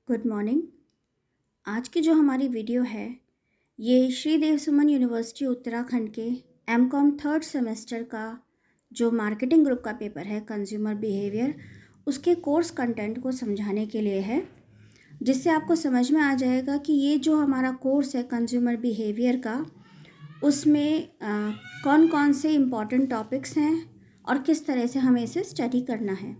Good morning. आज की जो हमारी वीडियो है ये श्री देव सुमन यूनिवर्सिटी उत्तराखंड के एमकॉम थर्ड सेमेस्टर का जो मार्केटिंग ग्रुप का पेपर है कंज्यूमर बिहेवियर, उसके कोर्स कंटेंट को समझाने के लिए है, जिससे आपको समझ में आ जाएगा कि ये जो हमारा कोर्स है कंज्यूमर बिहेवियर का, उसमें कौन कौन से इम्पॉर्टेंट टॉपिक्स हैं और किस तरह से हमें इसे स्टडी करना है।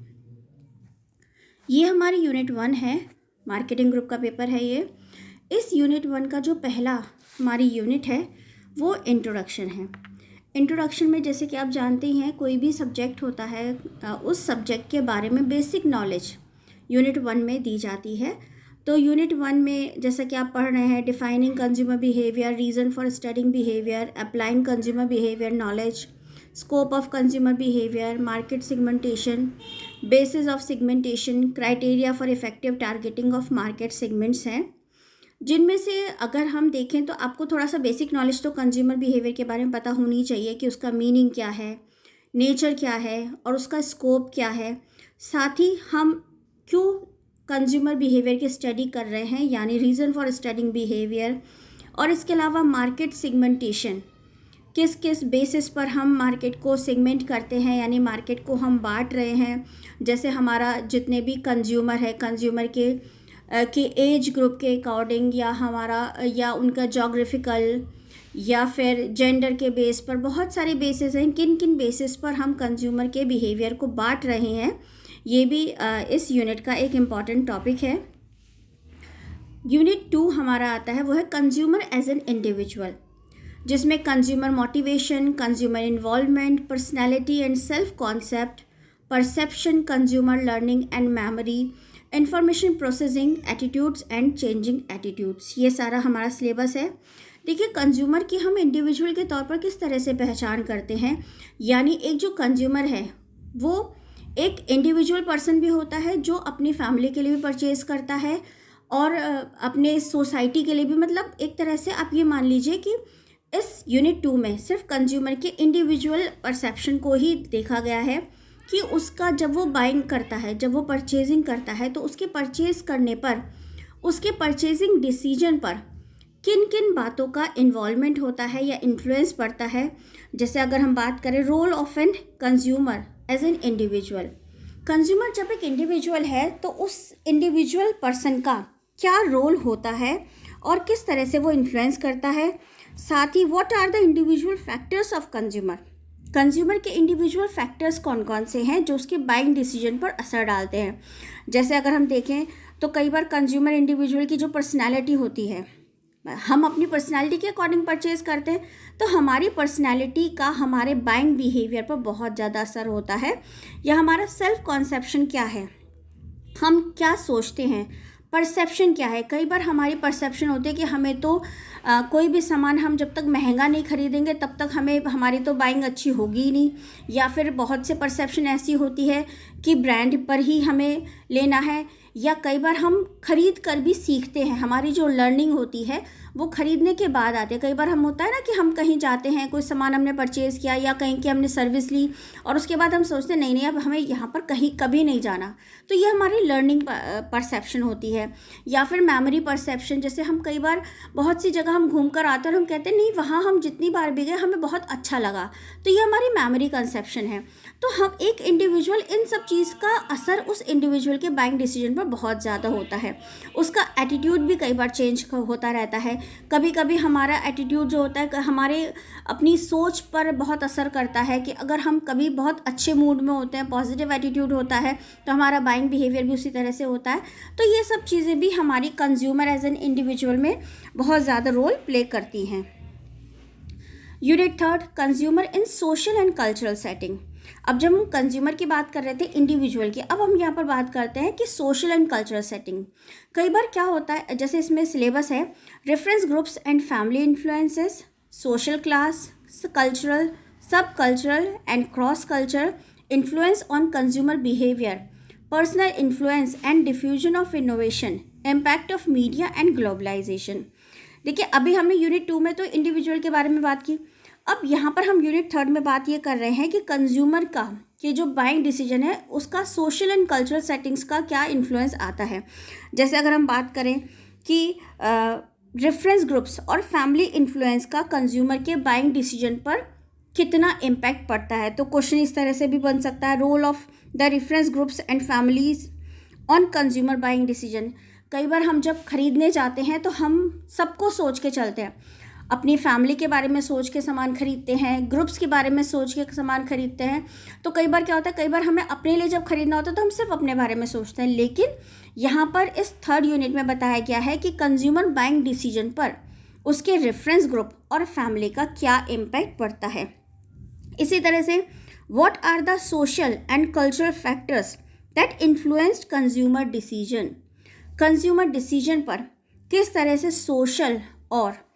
ये हमारी यूनिट 1 है, मार्केटिंग ग्रुप का पेपर है ये। इस यूनिट 1 का जो पहला हमारी यूनिट है वो इंट्रोडक्शन है। इंट्रोडक्शन में जैसे कि आप जानते ही हैं, कोई भी सब्जेक्ट होता है उस सब्जेक्ट के बारे में बेसिक नॉलेज यूनिट 1 में दी जाती है। तो यूनिट 1 में जैसा कि आप पढ़ रहे हैं, defining consumer behaviour, reason for studying behaviour, applying consumer behaviour knowledge, scope of consumer behaviour, market segmentation, basis of segmentation, criteria for effective targeting of market segments हैं, जिनमें से अगर हम देखें तो आपको थोड़ा सा बेसिक नॉलेज तो कंज्यूमर बिहेवियर के बारे में पता होनी चाहिए कि उसका मीनिंग क्या है, नेचर क्या है और उसका स्कोप क्या है। साथ ही हम क्यों कंज्यूमर बिहेवियर की स्टडी कर रहे हैं, यानी रीज़न फॉर स्टडिंग बिहेवियर, और इसके अलावा मार्केट सेगमेंटेशन, किस किस बेसिस पर हम मार्केट को सेगमेंट करते हैं, यानी मार्केट को हम बांट रहे हैं। जैसे हमारा जितने भी कंज्यूमर है, कंज्यूमर के एज ग्रुप के अकॉर्डिंग, या उनका जोग्राफिकल या फिर जेंडर के बेस पर, बहुत सारे बेसिस हैं। किन किन बेसिस पर हम कंज्यूमर के बिहेवियर को बांट रहे हैं, ये भी इस यूनिट का एक इम्पॉर्टेंट टॉपिक है। यूनिट 2 हमारा आता है, वो है कंज्यूमर एज एन इंडिविजुअल, जिसमें consumer motivation, consumer involvement, personality and self concept, perception, consumer learning and memory, information processing, attitudes and changing attitudes, ये सारा हमारा सिलेबस है। देखिए, कंज्यूमर की हम इंडिविजुअल के तौर पर किस तरह से पहचान करते हैं, यानी एक जो कंज्यूमर है वो एक इंडिविजुअल पर्सन भी होता है जो अपनी फैमिली के लिए भी परचेज़ करता है और अपने सोसाइटी के लिए भी। मतलब एक तरह से आप ये मान लीजिए कि इस यूनिट 2 में सिर्फ कंज्यूमर के इंडिविजुअल परसेप्शन को ही देखा गया है कि उसका जब वो बाइंग करता है, जब वो परचेजिंग करता है, तो उसके परचेज़ करने पर, उसके परचेजिंग डिसीजन पर किन किन बातों का इन्वॉल्वमेंट होता है या इन्फ्लुएंस पड़ता है। जैसे अगर हम बात करें role of an consumer as an individual, consumer जब एक इंडिविजुअल है तो उस इंडिविजुअल पर्सन का क्या रोल होता है और किस तरह से वो इन्फ्लुएंस करता है। साथ ही what are the individual factors of consumer, consumer के इंडिविजुअल फैक्टर्स कौन कौन से हैं जो उसके बाइंग डिसीजन पर असर डालते हैं। जैसे अगर हम देखें तो कई बार कंज्यूमर इंडिविजुअल की जो पर्सनैलिटी होती है, हम अपनी पर्सनैलिटी के अकॉर्डिंग परचेज़ करते हैं, तो हमारी पर्सनैलिटी का हमारे बाइंग बिहेवियर पर बहुत ज़्यादा असर होता है। या हमारा सेल्फ कॉन्सेप्शन क्या है, हम क्या सोचते हैं, परसेप्शन क्या है। कई बार हमारी परसेप्शन होती है कि हमें तो कोई भी सामान हम जब तक महंगा नहीं खरीदेंगे तब तक हमारी तो बाइंग अच्छी होगी ही नहीं। या फिर बहुत से परसेप्शन ऐसी होती है कि ब्रांड पर ही हमें लेना है। या कई बार हम खरीद कर भी सीखते हैं, हमारी जो लर्निंग होती है वो खरीदने के बाद आते हैं। कई बार हम होता है ना कि हम कहीं जाते हैं, कोई सामान हमने परचेज़ किया या कहीं की हमने सर्विस ली और उसके बाद हम सोचते हैं नहीं अब हमें यहाँ पर कहीं कभी नहीं जाना, तो ये हमारी लर्निंग परसेप्शन होती है। या फिर मेमोरी परसेप्शन, जैसे हम कई बार बहुत सी जगह हम घूम कर आते हैं और हम कहते हैं नहीं वहाँ हम जितनी बार भी गए हमें बहुत अच्छा लगा, तो ये हमारी मेमोरी कंसेप्शन है। तो हम एक इंडिविजुअल, इन सब चीज़ का असर उस इंडिविजुअल के बाइंग डिसीजन पर बहुत ज़्यादा होता है। उसका एटीट्यूड भी कई बार चेंज होता रहता है। कभी कभी हमारा एटीट्यूड जो होता है हमारे अपनी सोच पर बहुत असर करता है कि अगर हम कभी बहुत अच्छे मूड में होते हैं, पॉजिटिव एटीट्यूड होता है, तो हमारा बाइंग बिहेवियर भी उसी तरह से होता है। तो ये सब चीज़ें भी हमारी कंज्यूमर एज एन इंडिविजुअल में बहुत ज़्यादा रोल प्ले करती हैं। Unit 3, consumer in social and cultural setting. अब जब हम कंज्यूमर की बात कर रहे थे इंडिविजुअल की, अब हम यहाँ पर बात करते हैं कि सोशल एंड कल्चरल सेटिंग। कई बार क्या होता है, जैसे इसमें सिलेबस है, reference groups and family influences, social class, cultural, subcultural and cross cultural influence on consumer behaviour, personal influence and diffusion of innovation, impact of media and globalisation. देखिए, अभी हमने यूनिट 2 में तो इंडिविजुअल के बारे में बात की, अब यहाँ पर हम यूनिट 3 में बात ये कर रहे हैं कि कंज्यूमर का कि जो बाइंग डिसीजन है उसका सोशल एंड कल्चरल सेटिंग्स का क्या इन्फ्लुएंस आता है। जैसे अगर हम बात करें कि रेफरेंस ग्रुप्स और फैमिली इन्फ्लुएंस का कंज्यूमर के बाइंग डिसीजन पर कितना इम्पैक्ट पड़ता है, तो क्वेश्चन इस तरह से भी बन सकता है, role of the reference groups and families on consumer buying decision. कई बार हम जब खरीदने जाते हैं तो हम सबको सोच के चलते हैं, अपनी फैमिली के बारे में सोच के सामान खरीदते हैं, ग्रुप्स के बारे में सोच के सामान खरीदते हैं। तो कई बार क्या होता है, कई बार हमें अपने लिए जब खरीदना होता है तो हम सिर्फ अपने बारे में सोचते हैं, लेकिन यहाँ पर इस थर्ड यूनिट में बताया गया है कि कंज्यूमर बाइंग डिसीजन पर उसके रेफरेंस ग्रुप और फैमिली का क्या इम्पैक्ट पड़ता है। इसी तरह से what are the social and cultural factors that influenced consumer decision. Consumer decision पर किस तरह से सोशल और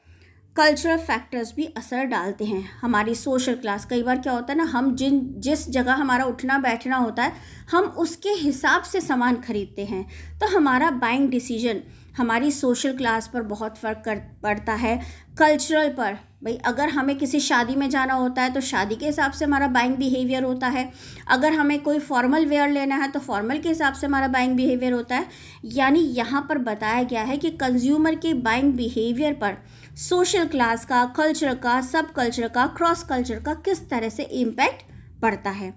कल्चरल फैक्टर्स भी असर डालते हैं। हमारी सोशल क्लास, कई बार क्या होता है ना, हम जिस जगह हमारा उठना बैठना होता है हम उसके हिसाब से सामान खरीदते हैं, तो हमारा बाइंग डिसीजन हमारी सोशल क्लास पर बहुत फ़र्क पड़ता है। कल्चरल पर, भाई अगर हमें किसी शादी में जाना होता है तो शादी के हिसाब से हमारा बाइंग बिहेवियर होता है, अगर हमें कोई फॉर्मल वेयर लेना है तो फॉर्मल के हिसाब से हमारा बाइंग बिहेवियर होता है। यानी यहाँ पर बताया गया है कि कंज्यूमर के बाइंग बिहेवियर पर सोशल क्लास का, कल्चर का, सब कल्चर का, क्रॉस कल्चर का किस तरह से इम्पैक्ट पड़ता है।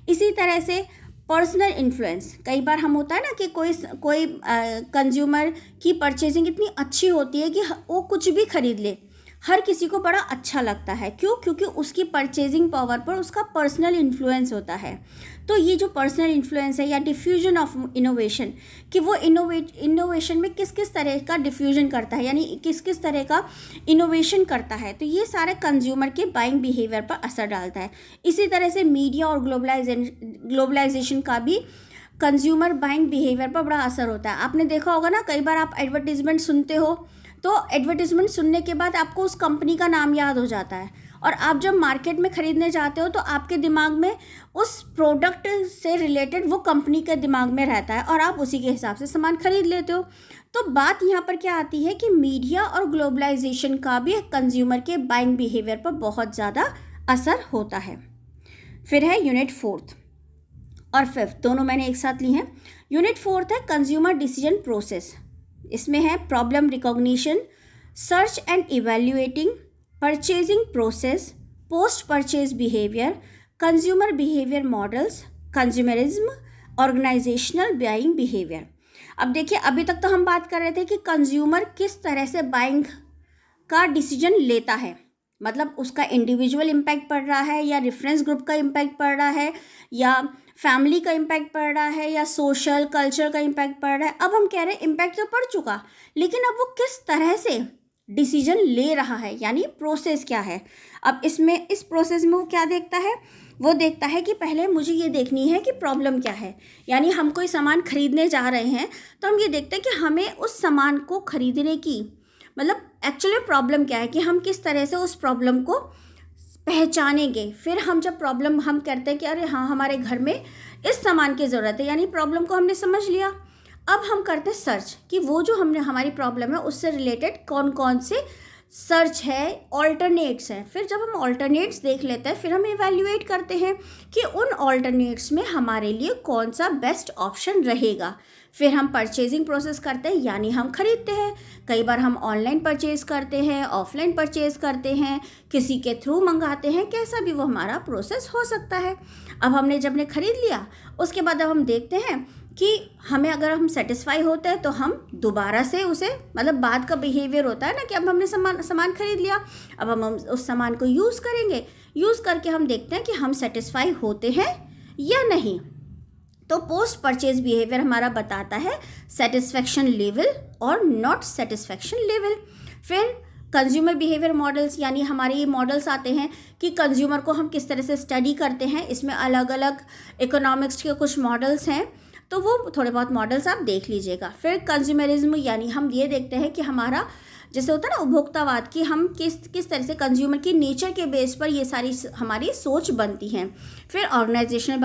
इसी तरह से पर्सनल इन्फ्लुएंस, कई बार हम होता है ना कि कोई कंज्यूमर की परचेजिंग इतनी अच्छी होती है कि वो कुछ भी खरीद ले, हर किसी को बड़ा अच्छा लगता है। क्यों? क्योंकि उसकी परचेजिंग पावर पर उसका पर्सनल इन्फ्लुएंस होता है। तो ये जो पर्सनल इन्फ्लुएंस है या डिफ्यूजन ऑफ इनोवेशन, कि वो इनोवेशन में किस किस तरह का डिफ्यूजन करता है, यानी किस किस तरह का इनोवेशन करता है, तो ये सारे कंज्यूमर के बाइंग बिहेवियर पर असर डालता है। इसी तरह से मीडिया और ग्लोबलाइजेशन का भी कंज्यूमर बाइंग बिहेवियर पर बड़ा असर होता है। आपने देखा होगा ना, कई बार आप एडवर्टीजमेंट सुनते हो तो एडवर्टीजमेंट सुनने के बाद आपको उस कंपनी का नाम याद हो जाता है, और आप जब मार्केट में ख़रीदने जाते हो तो आपके दिमाग में उस प्रोडक्ट से रिलेटेड वो कंपनी के दिमाग में रहता है और आप उसी के हिसाब से सामान खरीद लेते हो। तो बात यहाँ पर क्या आती है कि मीडिया और ग्लोबलाइजेशन का भी कंज्यूमर के बाइंग बिहेवियर पर बहुत ज़्यादा असर होता है। फिर है यूनिट 4 और 5, दोनों मैंने एक साथ ली हैं। यूनिट 4 है कंज्यूमर डिसीजन प्रोसेस। इसमें है problem recognition, search and evaluating, purchasing process, post purchase behaviour, consumer behaviour models, consumerism, organisational buying behaviour. अब देखिए, अभी तक तो हम बात कर रहे थे कि कंज्यूमर किस तरह से बाइंग का डिसीजन लेता है, मतलब उसका इंडिविजुअल इम्पैक्ट पड़ रहा है या रेफरेंस ग्रुप का इम्पैक्ट पड़ रहा है या फैमिली का इम्पैक्ट पड़ रहा है या सोशल कल्चर का इम्पैक्ट पड़ रहा है। अब हम कह रहे हैं इम्पैक्ट तो पड़ चुका, लेकिन अब वो किस तरह से डिसीजन ले रहा है, यानी प्रोसेस क्या है। अब इसमें इस प्रोसेस में वो क्या देखता है, वो देखता है कि पहले मुझे ये देखनी है कि प्रॉब्लम क्या है। यानी हम कोई सामान खरीदने जा रहे हैं तो हम ये देखते हैं कि हमें उस सामान को खरीदने की मतलब एक्चुअली प्रॉब्लम क्या है, कि हम किस तरह से उस प्रॉब्लम को पहचानेंगे। फिर हम जब प्रॉब्लम हम करते हैं कि अरे हाँ, हमारे घर में इस सामान की ज़रूरत है, यानी प्रॉब्लम को हमने समझ लिया। अब हम करते हैं सर्च कि वो जो हमने हमारी प्रॉब्लम है उससे रिलेटेड कौन कौन से सर्च है, ऑल्टरनेट्स हैं। फिर जब हम ऑल्टरनेट्स देख लेते हैं फिर हम इवैल्यूएट करते हैं कि उन ऑल्टरनेट्स में हमारे लिए कौन सा बेस्ट ऑप्शन रहेगा। फिर हम परचेजिंग प्रोसेस करते हैं, यानी हम खरीदते हैं। कई बार हम ऑनलाइन परचेज करते हैं, ऑफलाइन परचेज करते हैं, किसी के थ्रू मंगाते हैं, कैसा भी वो हमारा प्रोसेस हो सकता है। अब हमने जब ने खरीद लिया उसके बाद अब हम देखते हैं कि हमें अगर हम सेटिस्फाई होते हैं तो हम दोबारा से उसे, मतलब बाद का बिहेवियर होता है ना कि अब हमने सामान खरीद लिया, अब हम उस सामान को यूज़ करेंगे। यूज़ करके हम देखते हैं कि हम सेटिस्फाई होते हैं या नहीं। तो पोस्ट परचेज बिहेवियर हमारा बताता है सेटिस्फेक्शन लेवल और नॉट सेटिस्फेक्शन लेवल। फिर कंज्यूमर बिहेवियर मॉडल्स, यानी हमारे ये मॉडल्स आते हैं कि कंज्यूमर को हम किस तरह से स्टडी करते हैं। इसमें अलग अलग इकोनॉमिक्स के कुछ मॉडल्स हैं, तो वो थोड़े बहुत मॉडल्स आप देख लीजिएगा। फिर कंज्यूमरिज्म, यानी हम ये देखते हैं कि हमारा जैसे होता है ना उपभोक्तावाद, कि हम किस तरह से कंज्यूमर की नेचर के बेस पर ये सारी हमारी सोच बनती हैं। फिर ऑर्गेनाइजेशनल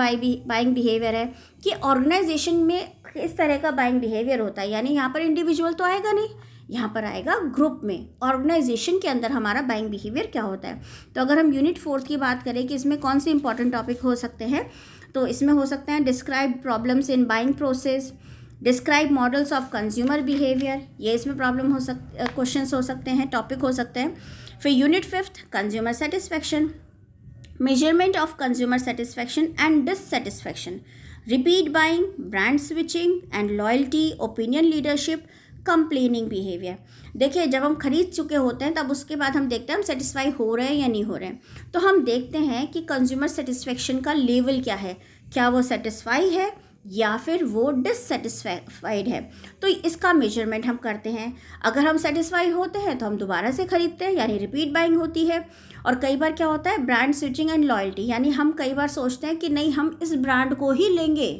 बाइंग बिहेवियर है कि ऑर्गेनाइजेशन में किस तरह का बाइंग बिहेवियर होता है, यानी यहाँ पर इंडिविजुअल तो आएगा नहीं, यहाँ पर आएगा ग्रुप में, ऑर्गेनाइजेशन के अंदर हमारा बाइंग बिहेवियर क्या होता है। तो अगर हम यूनिट 4 की बात करें कि इसमें कौन से इंपॉर्टेंट टॉपिक हो सकते हैं, तो इसमें हो सकते हैं describe problems in buying process, describe models of consumer behaviour, ये इसमें प्रॉब्लम क्वेश्चंस हो सकते हैं, टॉपिक हो सकते हैं। फिर unit 5 consumer satisfaction, measurement of consumer satisfaction and dissatisfaction, repeat buying, brand switching and loyalty, opinion leadership, complaining behaviour. देखिए, जब हम खरीद चुके होते हैं तब उसके बाद हम देखते हैं हम सेटिस्फाई हो रहे हैं या नहीं हो रहे हैं। तो हम देखते हैं कि कंज्यूमर सेटिस्फेक्शन का लेवल क्या है, क्या वो सेटिस्फाई है या फिर वो डिससेटिस्फाइड है। तो इसका मेजरमेंट हम करते हैं। अगर हम सेटिस्फाई होते हैं तो हम दोबारा से खरीदते हैं, यानी रिपीट बाइंग होती है। और कई बार क्या होता है, ब्रांड स्विचिंग एंड लॉयल्टी, यानी हम कई बार सोचते हैं कि नहीं, हम इस ब्रांड को ही लेंगे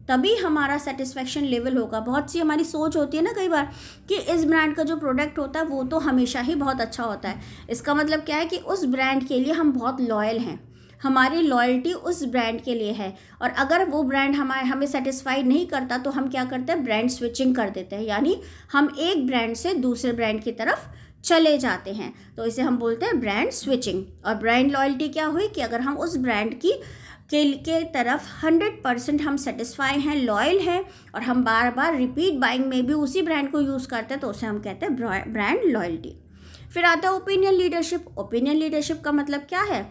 तभी हमारा सेटिस्फेक्शन लेवल होगा। बहुत सी हमारी सोच होती है ना कई बार कि इस ब्रांड का जो प्रोडक्ट होता है वो तो हमेशा ही बहुत अच्छा होता है। इसका मतलब क्या है कि उस ब्रांड के लिए हम बहुत लॉयल हैं, हमारी लॉयल्टी उस ब्रांड के लिए है। और अगर वो ब्रांड हमें सेटिस्फाई नहीं करता तो हम क्या करते हैं, ब्रांड स्विचिंग कर देते हैं, यानी हम एक ब्रांड से दूसरे ब्रांड की तरफ चले जाते हैं। तो इसे हम बोलते हैं ब्रांड स्विचिंग। और ब्रांड लॉयल्टी क्या हुई कि अगर हम उस ब्रांड के तरफ 100% हम सेटिस्फाई हैं, लॉयल हैं, और हम बार बार रिपीट बाइंग में भी उसी ब्रांड को यूज़ करते हैं, तो उसे हम कहते हैं ब्रांड लॉयल्टी। फिर आता है ओपिनियन लीडरशिप। ओपिनियन लीडरशिप का मतलब क्या है,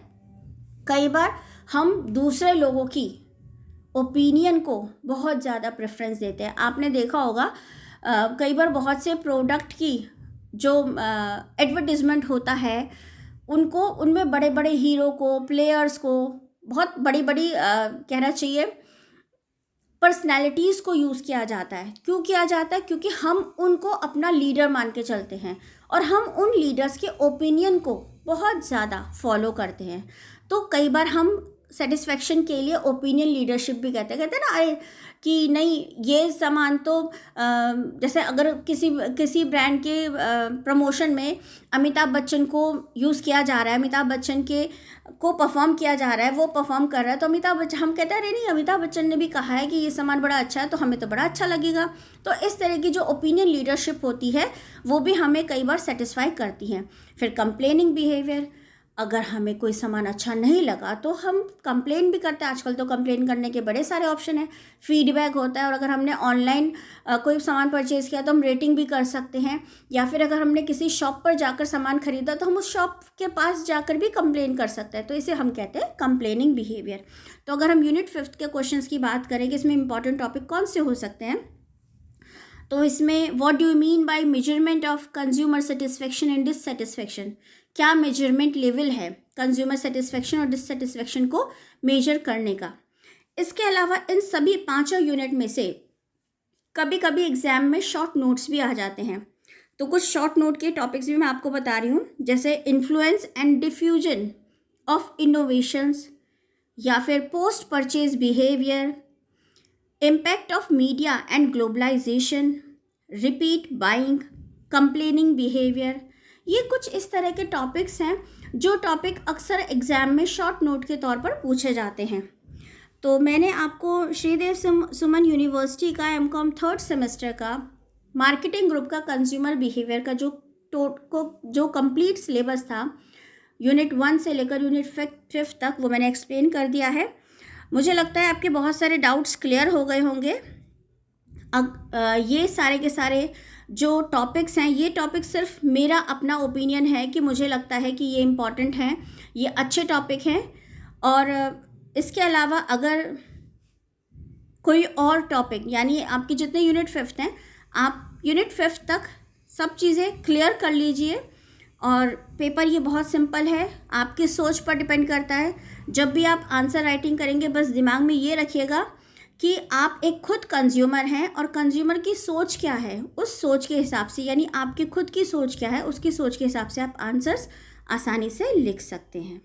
कई बार हम दूसरे लोगों की ओपिनियन को बहुत ज़्यादा प्रेफरेंस देते हैं। आपने देखा होगा कई बार बहुत से प्रोडक्ट की जो एडवर्टीजमेंट होता है उनमें बड़े बड़े हीरो को, प्लेयर्स को, बहुत बड़ी बड़ी कहना चाहिए पर्सनैलिटीज़ को यूज़ किया जाता है। क्यों किया जाता है, क्योंकि हम उनको अपना लीडर मान के चलते हैं और हम उन लीडर्स के ओपिनियन को बहुत ज़्यादा फॉलो करते हैं। तो कई बार हम सेटिस्फेक्शन के लिए ओपिनियन लीडरशिप भी कहते हैं ना, अरे कि नहीं ये सामान तो जैसे अगर किसी ब्रांड के प्रमोशन में अमिताभ बच्चन को यूज़ किया जा रहा है, अमिताभ बच्चन को परफॉर्म किया जा रहा है, वो परफॉर्म कर रहा है, तो अमिताभ बच्चन, हम कहते हैं अरे नहीं, अमिताभ बच्चन ने भी कहा है कि ये सामान बड़ा अच्छा है तो हमें तो बड़ा अच्छा लगेगा। तो इस तरह की जो ओपिनियन लीडरशिप होती है वो भी हमें कई बार सेटिस्फाई करती है। फिर कंप्लेनिंग बिहेवियर, अगर हमें कोई सामान अच्छा नहीं लगा तो हम कंप्लेन भी करते हैं। आजकल तो कंप्लेन करने के बड़े सारे ऑप्शन हैं, फीडबैक होता है, और अगर हमने ऑनलाइन कोई सामान परचेज़ किया तो हम रेटिंग भी कर सकते हैं, या फिर अगर हमने किसी शॉप पर जाकर सामान खरीदा तो हम उस शॉप के पास जाकर भी कंप्लेन कर सकते हैं। तो इसे हम कहते हैं कंप्लेनिंग बिहेवियर। तो अगर हम यूनिट 5 के क्वेश्चंस की बात करें कि इसमें इंपॉर्टेंट टॉपिक कौन से हो सकते हैं, तो इसमें what do you mean by measurement of consumer satisfaction and dissatisfaction, क्या मेजरमेंट लेवल है कंज्यूमर सेटिस्फेक्शन और डिससेटिस्फेक्शन को मेजर करने का। इसके अलावा इन सभी पांचों यूनिट में से कभी कभी एग्जाम में शॉर्ट नोट्स भी आ जाते हैं। तो कुछ शॉर्ट नोट के टॉपिक्स भी मैं आपको बता रही हूँ, जैसे influence and diffusion of innovations, या फिर post purchase behaviour, impact of media and globalisation, repeat buying, complaining behaviour. ये कुछ इस तरह के टॉपिक्स हैं जो टॉपिक अक्सर एग्जाम में शॉर्ट नोट के तौर पर पूछे जाते हैं। तो मैंने आपको श्रीदेव सुमन यूनिवर्सिटी का एमकॉम 3rd सेमेस्टर का मार्केटिंग ग्रुप का कंज्यूमर बिहेवियर का जो कंप्लीट सिलेबस था यूनिट 1 से लेकर यूनिट 5 तक, वो मैंने एक्सप्लेन कर दिया है। मुझे लगता है आपके बहुत सारे डाउट्स क्लियर हो गए होंगे। अब ये सारे के सारे जो टॉपिक्स हैं, ये टॉपिक सिर्फ मेरा अपना ओपिनियन है कि मुझे लगता है कि ये इम्पॉर्टेंट हैं, ये अच्छे टॉपिक हैं। और इसके अलावा अगर कोई और टॉपिक, यानी आपकी जितने यूनिट 5 हैं, आप यूनिट 5 तक सब चीज़ें क्लियर कर लीजिए। और पेपर ये बहुत सिंपल है, आपकी सोच पर डिपेंड करता है। जब भी आप आंसर राइटिंग करेंगे बस दिमाग में ये रखिएगा कि आप एक खुद कंज्यूमर हैं और कंज्यूमर की सोच क्या है, उस सोच के हिसाब से, यानी आपकी खुद की सोच क्या है, उसकी सोच के हिसाब से आप आंसर्स आसानी से लिख सकते हैं।